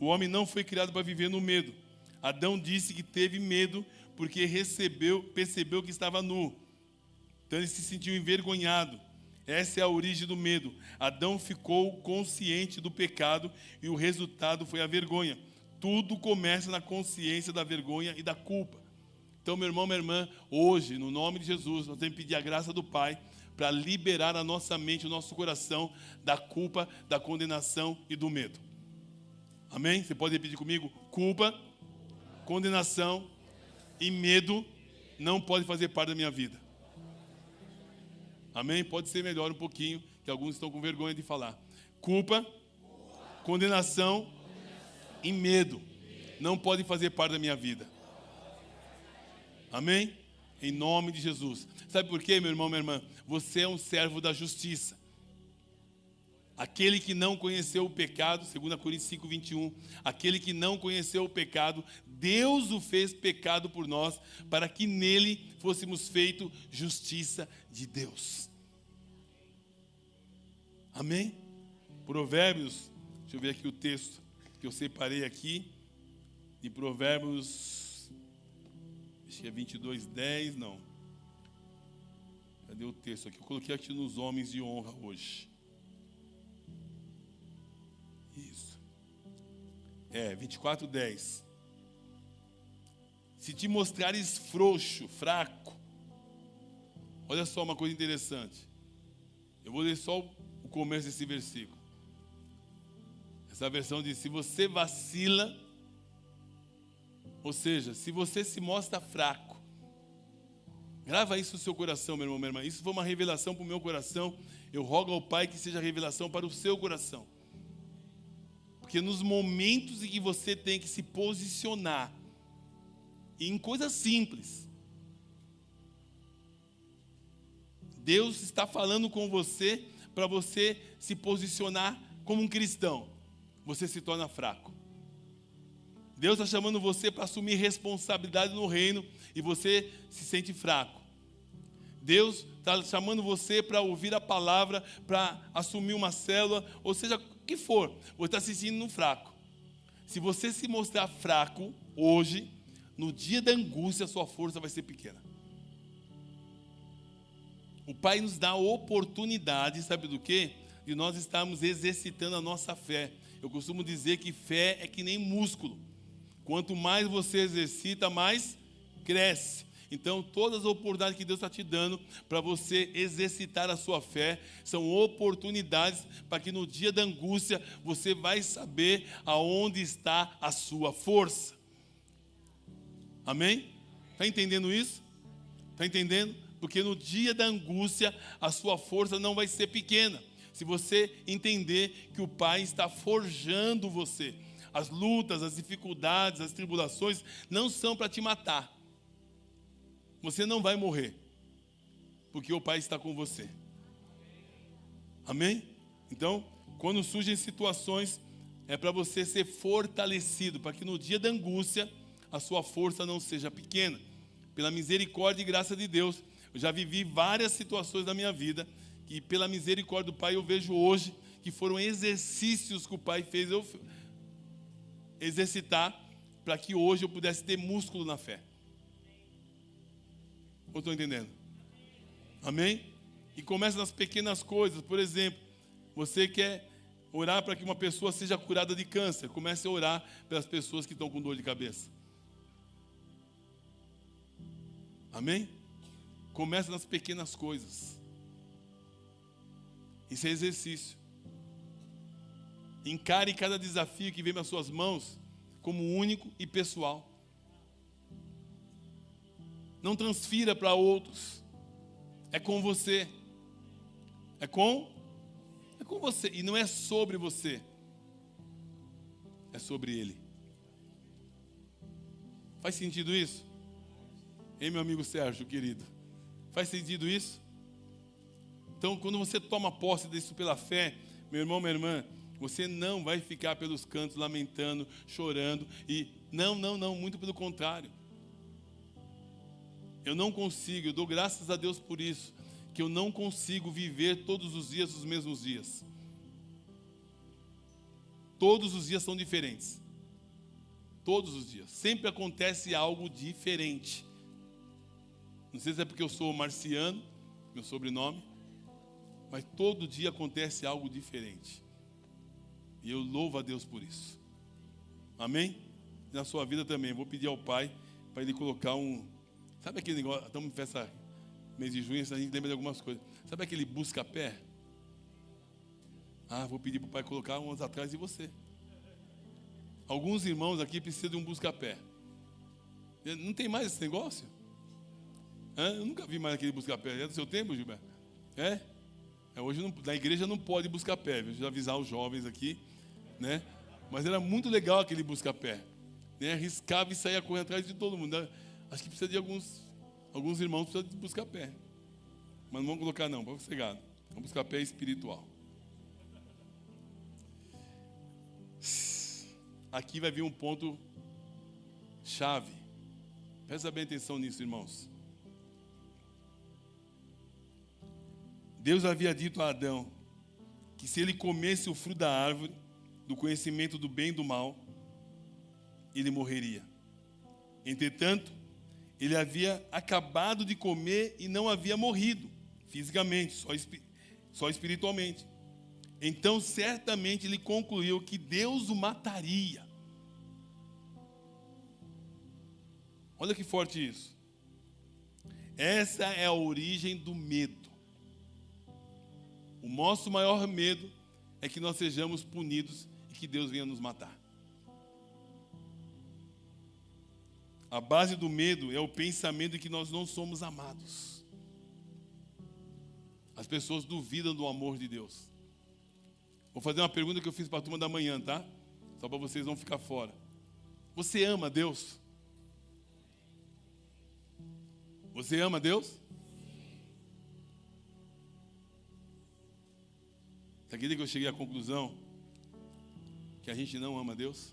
A: o homem não foi criado para viver no medo. Adão disse que teve medo porque percebeu que estava nu. Então ele se sentiu envergonhado. Essa é a origem do medo. Adão ficou consciente do pecado e o resultado foi a vergonha. Tudo começa na consciência da vergonha e da culpa. Então, meu irmão, minha irmã, hoje, no nome de Jesus, nós temos que pedir a graça do Pai para liberar a nossa mente, o nosso coração da culpa, da condenação e do medo. Amém? Você pode repetir comigo? Culpa, condenação e medo não pode fazer parte da minha vida. Amém? Pode ser melhor um pouquinho, que alguns estão com vergonha de falar. Culpa, condenação e medo não podem fazer parte da minha vida. Amém? Em nome de Jesus. Sabe por quê, meu irmão, minha irmã? Você é um servo da justiça. Aquele que não conheceu o pecado, 2 Coríntios 5, 21, aquele que não conheceu o pecado, Deus o fez pecado por nós, para que nele fôssemos feitos justiça de Deus. Amém? Provérbios, deixa eu ver aqui o texto que eu separei aqui, de Provérbios, acho que é 22, 10, não. Cadê o texto aqui? Eu coloquei aqui nos homens de honra hoje. Isso. 24, 10. Se te mostrares frouxo, fraco, olha só uma coisa interessante. Eu vou ler só o começo desse versículo. Essa versão diz: se você vacila, ou seja, se você se mostra fraco, grava isso no seu coração, meu irmão, minha irmã. Isso foi uma revelação para o meu coração. Eu rogo ao Pai que seja revelação para o seu coração. Porque nos momentos em que você tem que se posicionar, em coisas simples, Deus está falando com você para você se posicionar como um cristão. Você se torna fraco. Deus está chamando você para assumir responsabilidade no reino e você se sente fraco. Deus está chamando você para ouvir a palavra, para assumir uma célula, ou seja, o que for, você está se sentindo fraco. Se você se mostrar fraco hoje, no dia da angústia, a sua força vai ser pequena. O Pai nos dá a oportunidade, sabe do quê? De nós estarmos exercitando a nossa fé. Eu costumo dizer que fé é que nem músculo. Quanto mais você exercita, mais cresce. Então, todas as oportunidades que Deus está te dando para você exercitar a sua fé, são oportunidades para que no dia da angústia, você vai saber aonde está a sua força. Amém? Está entendendo isso? Está entendendo? Porque no dia da angústia, a sua força não vai ser pequena. Se você entender que o Pai está forjando você. As lutas, as dificuldades, as tribulações não são para te matar. Você não vai morrer, porque o Pai está com você. Amém? Então, quando surgem situações, é para você ser fortalecido, para que no dia da angústia, a sua força não seja pequena. Pela misericórdia e graça de Deus, eu já vivi várias situações da minha vida, que pela misericórdia do Pai eu vejo hoje, que foram exercícios que o Pai fez eu exercitar, para que hoje eu pudesse ter músculo na fé. Ou estou entendendo? Amém? E começa nas pequenas coisas. Por exemplo, você quer orar para que uma pessoa seja curada de câncer. Comece a orar pelas pessoas que estão com dor de cabeça. Amém? Começa nas pequenas coisas. Isso é exercício. Encare cada desafio que vem nas suas mãos como único e pessoal. Não transfira para outros. É com você. É com você. E não é sobre você. É sobre Ele. Faz sentido isso? Ei, meu amigo Sérgio, querido. Faz sentido isso? Então, quando você toma posse disso pela fé, meu irmão, minha irmã, você não vai ficar pelos cantos lamentando, chorando e não, muito pelo contrário. Eu não consigo, eu dou graças a Deus por isso, que eu não consigo viver todos os dias os mesmos dias. Todos os dias são diferentes. Todos os dias. Sempre acontece algo diferente. Não sei se é porque eu sou marciano, meu sobrenome, mas todo dia acontece algo diferente. E eu louvo a Deus por isso. Amém? Na sua vida também. Vou pedir ao Pai para Ele colocar Sabe aquele negócio? Estamos em festa mês de junho, a gente lembra de algumas coisas. Sabe aquele busca-pé? Vou pedir para o Pai colocar uns atrás de você. Alguns irmãos aqui precisam de um busca-pé. Não tem mais esse negócio? Eu nunca vi mais aquele busca-pé. É do seu tempo, Gilberto? Hoje na igreja não pode busca-pé. Deixa eu avisar os jovens aqui, né? Mas era muito legal aquele busca-pé. Né? Arriscava e saía correndo atrás de todo mundo. Acho que precisa de alguns irmãos precisam de busca-pé. Mas não vamos colocar não, vamos cegar. Vamos busca-pé espiritual. Aqui vai vir um ponto chave. Presta bem atenção nisso, irmãos. Deus havia dito a Adão que se ele comesse o fruto da árvore, do conhecimento do bem e do mal, ele morreria. Entretanto, ele havia acabado de comer e não havia morrido, fisicamente, só espiritualmente. Então, certamente, ele concluiu que Deus o mataria. Olha que forte isso. Essa é a origem do medo. O nosso maior medo é que nós sejamos punidos e que Deus venha nos matar. A base do medo é o pensamento de que nós não somos amados. As pessoas duvidam do amor de Deus. Vou fazer uma pergunta que eu fiz para a turma da manhã, tá? Só para vocês não ficar fora. Você ama Deus? Você ama Deus? Você acredita que eu cheguei à conclusão que a gente não ama Deus?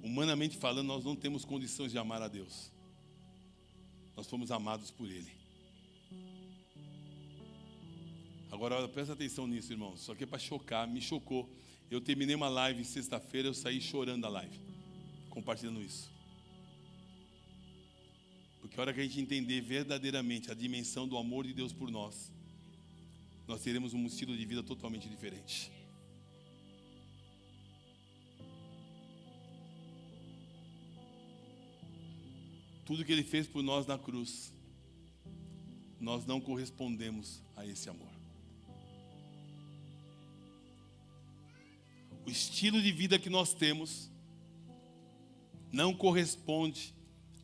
A: Humanamente falando, nós não temos condições de amar a Deus. Nós fomos amados por Ele. Agora, presta atenção nisso, irmãos. Isso aqui é para chocar, me chocou. Eu terminei uma live sexta-feira, eu saí chorando da live, compartilhando isso. Porque a hora que a gente entender verdadeiramente a dimensão do amor de Deus por nós, nós teremos um estilo de vida totalmente diferente. Tudo que Ele fez por nós na cruz, nós não correspondemos a esse amor. O estilo de vida que nós temos não corresponde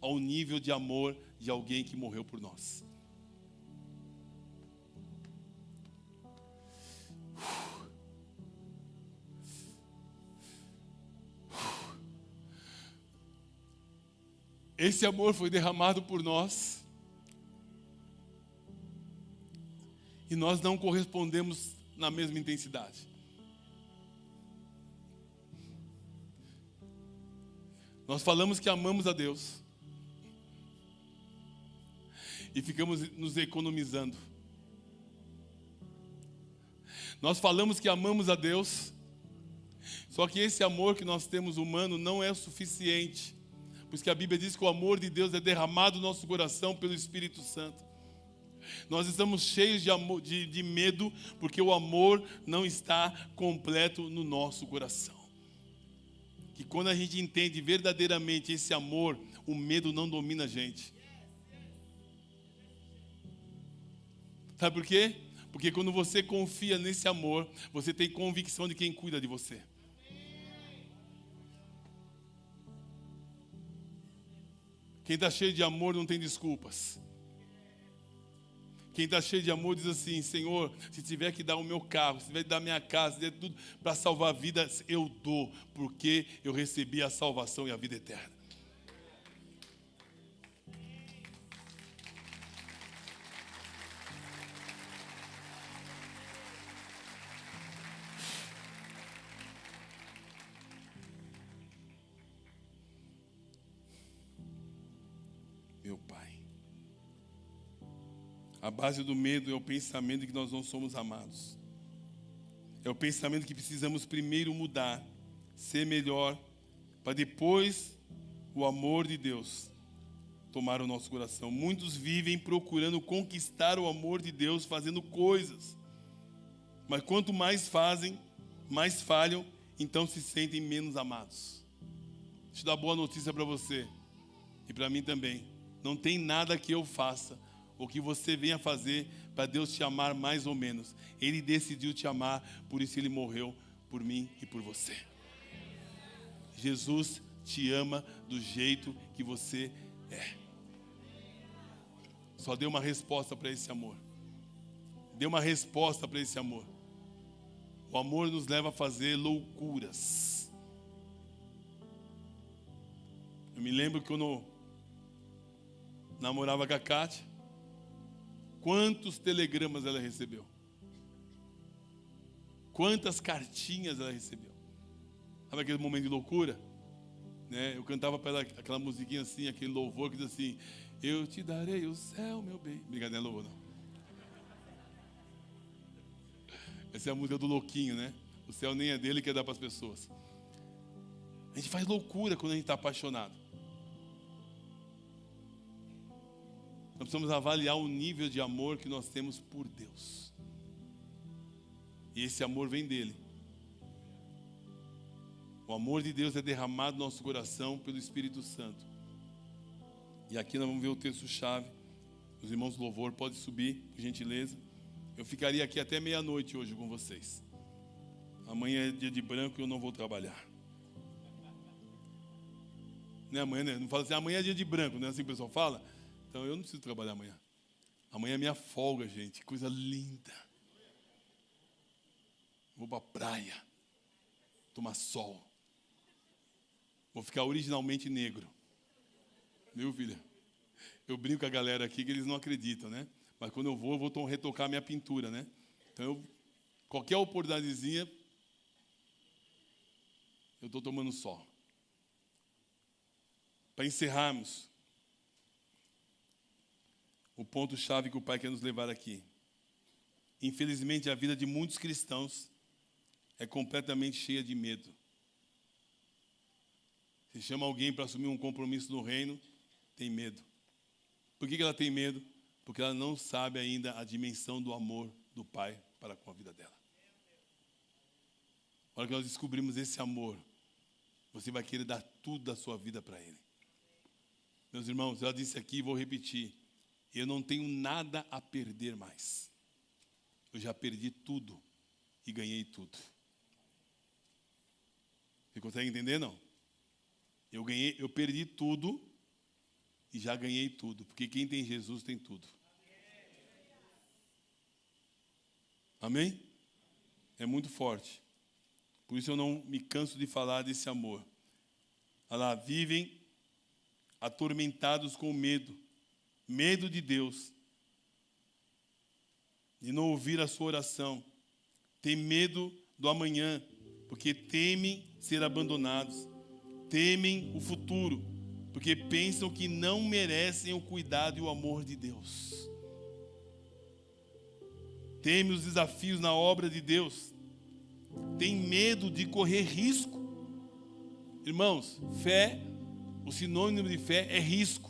A: ao nível de amor de alguém que morreu por nós. Esse amor foi derramado por nós e nós não correspondemos na mesma intensidade. Nós falamos que amamos a Deus e ficamos nos economizando. Nós falamos que amamos a Deus, só que esse amor que nós temos humano não é o suficiente. Por isso que a Bíblia diz que o amor de Deus é derramado no nosso coração pelo Espírito Santo. Nós estamos cheios de amor, de medo, porque o amor não está completo no nosso coração. Que quando a gente entende verdadeiramente esse amor, o medo não domina a gente. Sabe por quê? Porque quando você confia nesse amor, você tem convicção de quem cuida de você. Quem está cheio de amor não tem desculpas. Quem está cheio de amor diz assim: Senhor, se tiver que dar o meu carro, se tiver que dar a minha casa, se tiver tudo para salvar vidas, eu dou, porque eu recebi a salvação e a vida eterna. Meu Pai. A base do medo é o pensamento de que nós não somos amados. É o pensamento que precisamos primeiro mudar, ser melhor, para depois o amor de Deus tomar o nosso coração. Muitos vivem procurando conquistar o amor de Deus fazendo coisas. Mas quanto mais fazem, mais falham, então se sentem menos amados. Deixa eu dar boa notícia para você e para mim também. Não tem nada que eu faça ou que você venha fazer para Deus te amar mais ou menos. Ele decidiu te amar, por isso Ele morreu por mim e por você. Jesus te ama do jeito que você é. Só dê uma resposta para esse amor. Dê uma resposta para esse amor. O amor nos leva a fazer loucuras. Eu me lembro que quando namorava com a Kátia, quantos telegramas ela recebeu? Quantas cartinhas ela recebeu? Sabe aquele momento de loucura? Né? Eu cantava para ela aquela musiquinha assim, aquele louvor que diz assim: eu te darei o céu, meu bem. Obrigado, não é louvor não. Essa é a música do louquinho, né? O céu nem é dele, quer dar para as pessoas. A gente faz loucura quando a gente está apaixonado. Nós precisamos avaliar o nível de amor que nós temos por Deus. E esse amor vem dele. O amor de Deus é derramado no nosso coração pelo Espírito Santo. E aqui nós vamos ver o texto-chave. Os irmãos do louvor podem subir, por gentileza. Eu ficaria aqui até meia-noite hoje com vocês. Amanhã é dia de branco e eu não vou trabalhar. Não é amanhã, né? Não fala assim, amanhã é dia de branco, não é assim que o pessoal fala? Então eu não preciso trabalhar amanhã. Amanhã é minha folga, gente. Coisa linda. Vou para a praia. Tomar sol. Vou ficar originalmente negro. Viu, filha? Eu brinco com a galera aqui que eles não acreditam, né? Mas quando eu vou retocar minha pintura, né? Então, qualquer oportunidadezinha, eu estou tomando sol. Para encerrarmos, o ponto-chave que o Pai quer nos levar aqui. Infelizmente, a vida de muitos cristãos é completamente cheia de medo. Se chama alguém para assumir um compromisso no reino, tem medo. Por que ela tem medo? Porque ela não sabe ainda a dimensão do amor do Pai para com a vida dela. A hora que nós descobrimos esse amor, você vai querer dar tudo da sua vida para Ele. Meus irmãos, eu disse aqui e vou repetir. Eu não tenho nada a perder mais. Eu já perdi tudo e ganhei tudo. Você consegue entender, não? Eu perdi tudo e já ganhei tudo. Porque quem tem Jesus tem tudo. Amém? É muito forte. Por isso eu não me canso de falar desse amor. Olha lá, vivem atormentados com medo. Medo de Deus. De não ouvir a sua oração. Tem medo do amanhã, porque temem ser abandonados. Temem o futuro, porque pensam que não merecem o cuidado e o amor de Deus. Temem os desafios na obra de Deus. Tem medo de correr risco. Irmãos, fé, o sinônimo de fé é risco.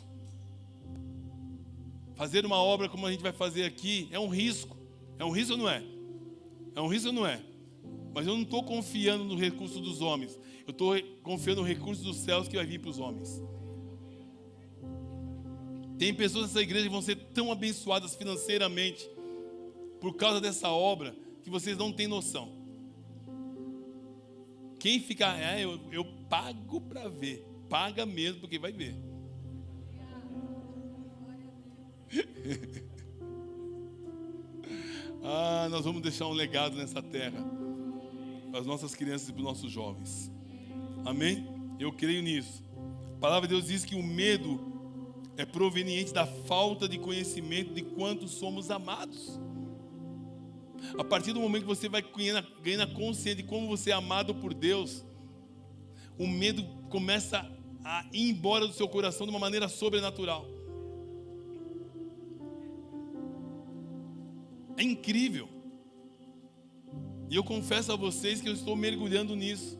A: Fazer uma obra como a gente vai fazer aqui é um risco. É um risco ou não é? É um risco ou não é? Mas eu não estou confiando no recurso dos homens. Eu estou confiando no recurso dos céus que vai vir para os homens. Tem pessoas nessa igreja que vão ser tão abençoadas financeiramente por causa dessa obra que vocês não têm noção. Quem ficar, eu pago para ver. Paga mesmo, porque vai ver. Nós vamos deixar um legado nessa terra para as nossas crianças e para os nossos jovens. Amém? Eu creio nisso. A palavra de Deus diz que o medo é proveniente da falta de conhecimento de quanto somos amados. A partir do momento que você vai ganhando a consciência de como você é amado por Deus, o medo começa a ir embora do seu coração de uma maneira sobrenatural. É incrível. E eu confesso a vocês que eu estou mergulhando nisso.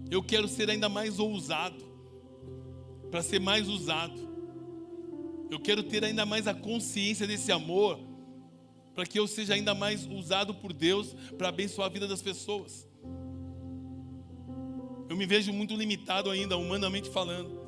A: Eu quero ser ainda mais ousado, para ser mais usado. Eu quero ter ainda mais a consciência desse amor, para que eu seja ainda mais usado por Deus para abençoar a vida das pessoas. Eu me vejo muito limitado ainda, humanamente falando.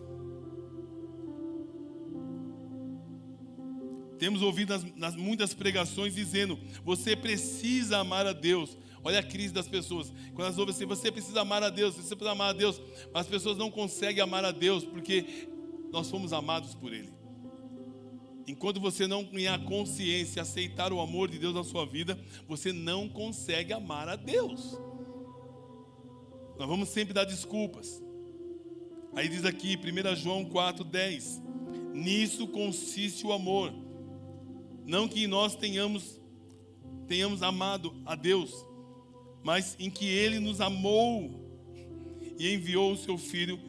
A: Temos ouvido nas muitas pregações dizendo: você precisa amar a Deus. Olha a crise das pessoas. Quando elas ouvem assim: você precisa amar a Deus, você precisa amar a Deus. Mas as pessoas não conseguem amar a Deus porque nós fomos amados por Ele. Enquanto você não ganhar consciência e aceitar o amor de Deus na sua vida, você não consegue amar a Deus. Nós vamos sempre dar desculpas. Aí diz aqui, 1 João 4,10: nisso consiste o amor. Não que nós tenhamos amado a Deus, mas em que Ele nos amou e enviou o seu Filho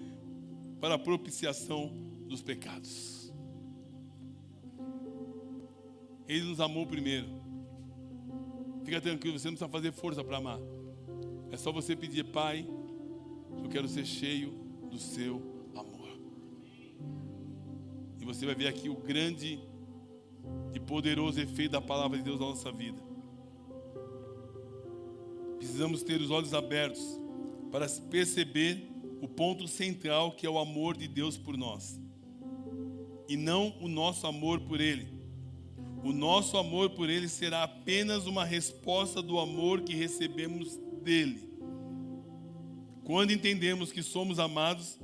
A: para a propiciação dos pecados. Ele nos amou primeiro. Fica tranquilo, você não precisa fazer força para amar. É só você pedir: Pai, eu quero ser cheio do seu amor. E você vai ver aqui o grande e poderoso efeito da palavra de Deus na nossa vida. Precisamos ter os olhos abertos para perceber o ponto central, que é o amor de Deus por nós, e não o nosso amor por Ele. O nosso amor por Ele será apenas uma resposta do amor que recebemos dEle. Quando entendemos que somos amados,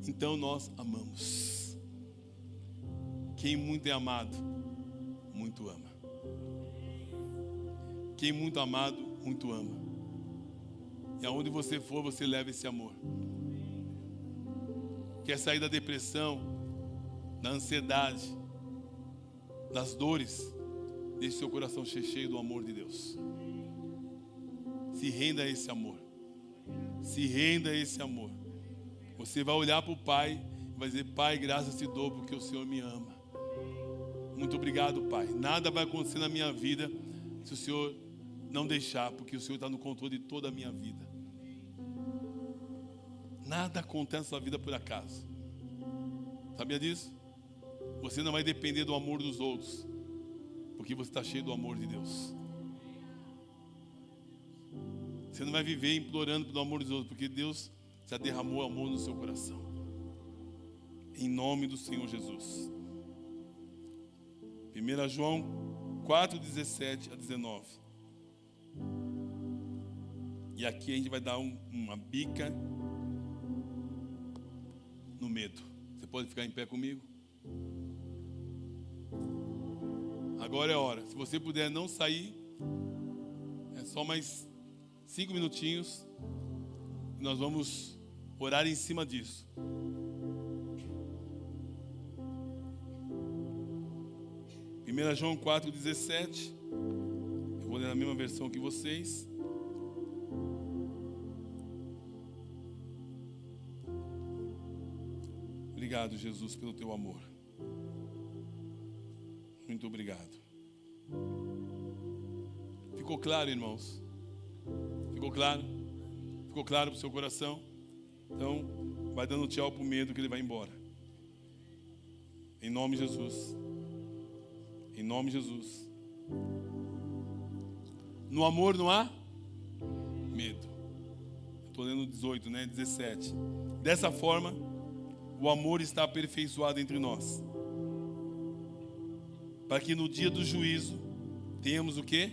A: então nós amamos. Quem muito é amado, muito ama. Quem muito amado, muito ama. E aonde você for, você leva esse amor. Quer sair da depressão, da ansiedade, das dores, deixe seu coração ser cheio do amor de Deus. Se renda a esse amor. Se renda a esse amor. Você vai olhar para o Pai e vai dizer: Pai, graças te dou porque o Senhor me ama. Muito obrigado, Pai. Nada vai acontecer na minha vida se o Senhor não deixar, porque o Senhor está no controle de toda a minha vida. Nada acontece na sua vida por acaso. Sabia disso? Você não vai depender do amor dos outros, porque você está cheio do amor de Deus. Você não vai viver implorando pelo amor dos outros, porque Deus já derramou amor no seu coração. Em nome do Senhor Jesus. 1 João 4, 17 a 19. E aqui a gente vai dar uma bica no medo. Você pode ficar em pé comigo? Agora é a hora. Se você puder não sair, é só mais 5 minutinhos. E nós vamos orar em cima disso. Primeira João 4, 17. Eu vou ler na mesma versão que vocês. Obrigado, Jesus, pelo teu amor. Muito obrigado. Ficou claro, irmãos? Ficou claro? Ficou claro para o seu coração? Então, vai dando tchau para o medo que ele vai embora. Em nome de Jesus. Em nome de Jesus. No amor não há medo. Estou lendo 18, né? 17. Dessa forma, o amor está aperfeiçoado entre nós, para que no dia do juízo tenhamos o quê?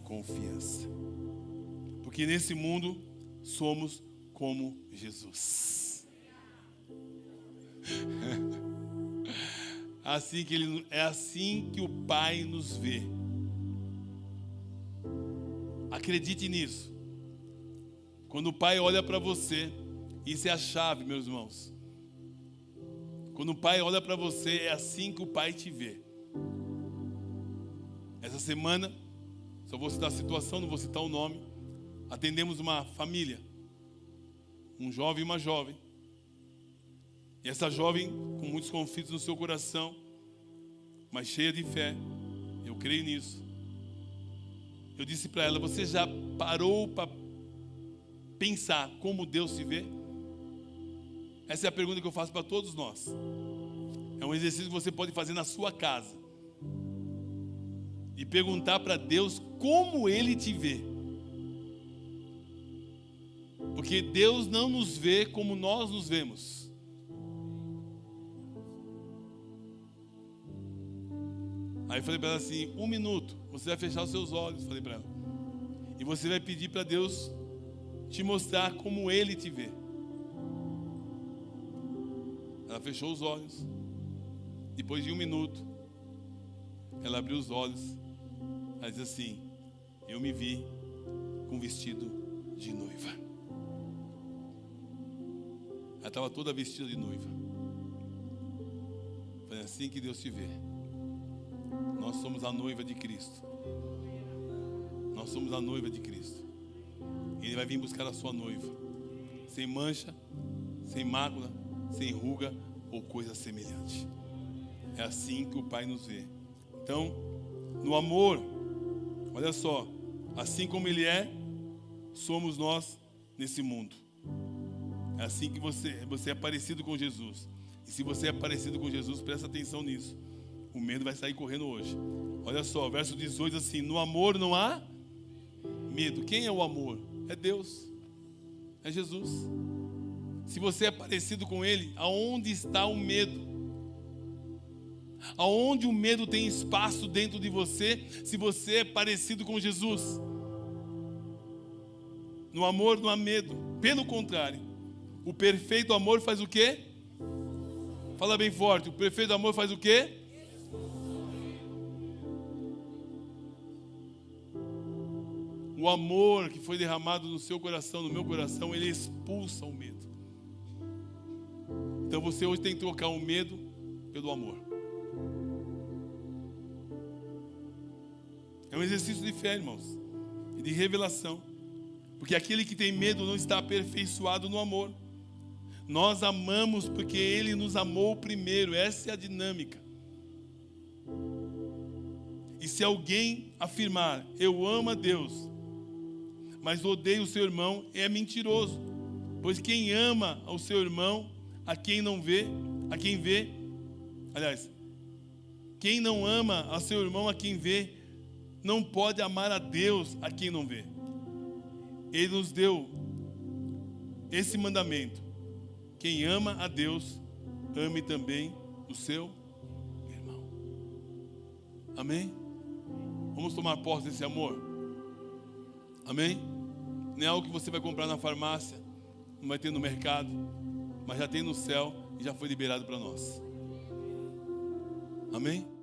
A: Confiança. Porque nesse mundo somos como Jesus. É assim que o Pai nos vê. Acredite nisso. Quando o Pai olha para você, isso é a chave, meus irmãos. Quando o Pai olha para você, é assim que o Pai te vê. Essa semana, só vou citar a situação, não vou citar o nome. Atendemos uma família, um jovem e uma jovem. E essa jovem com muitos conflitos no seu coração, mas cheia de fé. Eu creio nisso. Eu disse para ela: você já parou para pensar como Deus se vê? Essa é a pergunta que eu faço para todos nós. É um exercício que você pode fazer na sua casa. E perguntar para Deus como Ele te vê. Porque Deus não nos vê como nós nos vemos. Aí eu falei para ela assim: 1 minuto, você vai fechar os seus olhos, falei para ela. E você vai pedir para Deus te mostrar como Ele te vê. Ela fechou os olhos. Depois de 1 minuto, ela abriu os olhos. Ela disse assim: eu me vi com vestido de noiva. Ela estava toda vestida de noiva. Foi assim que Deus te vê. Nós somos a noiva de Cristo. Nós somos a noiva de Cristo. Ele vai vir buscar a sua noiva, sem mancha, sem mácula, sem ruga ou coisa semelhante. É assim que o Pai nos vê. Então, no amor, olha só, assim como Ele é, somos nós nesse mundo. É assim que você é parecido com Jesus. E se você é parecido com Jesus, presta atenção nisso. O medo vai sair correndo hoje. Olha só, verso 18 assim: no amor não há medo. Quem é o amor? É Deus. É Jesus. Se você é parecido com Ele, aonde está o medo? Aonde o medo tem espaço dentro de você, se você é parecido com Jesus? No amor não há medo. Pelo contrário, o perfeito amor faz o quê? Fala bem forte. O perfeito amor faz o quê? O amor que foi derramado no seu coração, no meu coração, ele expulsa o medo. Então você hoje tem que trocar o medo pelo amor. É um exercício de fé, irmãos, e de revelação. Porque aquele que tem medo não está aperfeiçoado no amor. Nós amamos porque Ele nos amou primeiro. Essa é a dinâmica. E se alguém afirmar, eu amo a Deus, mas odeio o seu irmão, é mentiroso. Pois quem ama ao seu irmão, quem não ama ao seu irmão, a quem vê, não pode amar a Deus, a quem não vê. Ele nos deu esse mandamento: quem ama a Deus, ame também o seu irmão. Amém? Vamos tomar posse desse amor? Amém? Não é algo que você vai comprar na farmácia, não vai ter no mercado, mas já tem no céu e já foi liberado para nós. Amém?